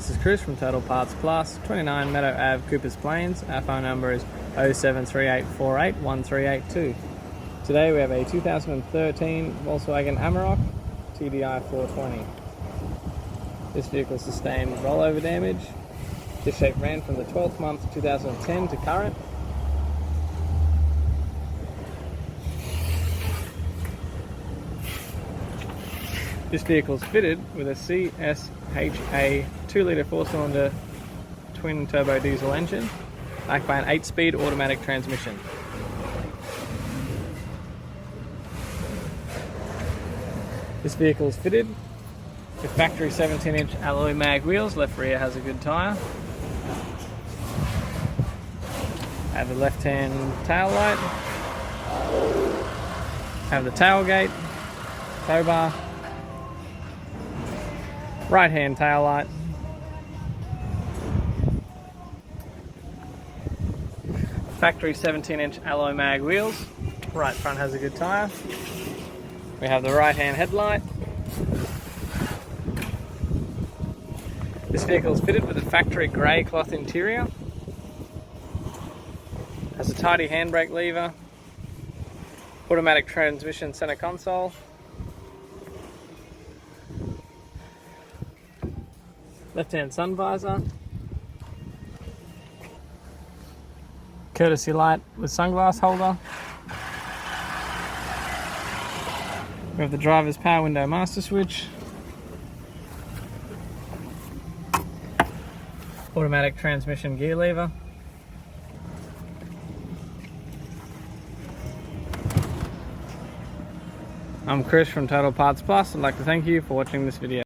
this is Chris from Total Parts Plus, 29 Meadow Ave, Coopers Plains. Our phone number is 0738481382. Today we have a 2013 Volkswagen Amarok TDI420. This vehicle sustained rollover damage. This shape ran from the 12th month 2010 to current. This vehicle is fitted with a CSHA 2-litre 4-cylinder twin-turbo diesel engine, backed by an 8-speed automatic transmission. This vehicle is fitted with factory 17-inch alloy mag wheels. Left rear has a good tyre. Have the left-hand tail light. Have the tailgate, tow bar. Right hand tail light. Factory 17-inch alloy mag wheels. Right front has a good tyre. We have the right hand headlight. This vehicle is fitted with a factory grey cloth interior. Has a tidy handbrake lever. Automatic transmission centre console. Left-hand sun visor, courtesy light with sunglass holder. We have the driver's power window master switch, automatic transmission gear lever. I'm Chris from Total Parts Plus. I'd like to thank you for watching this video.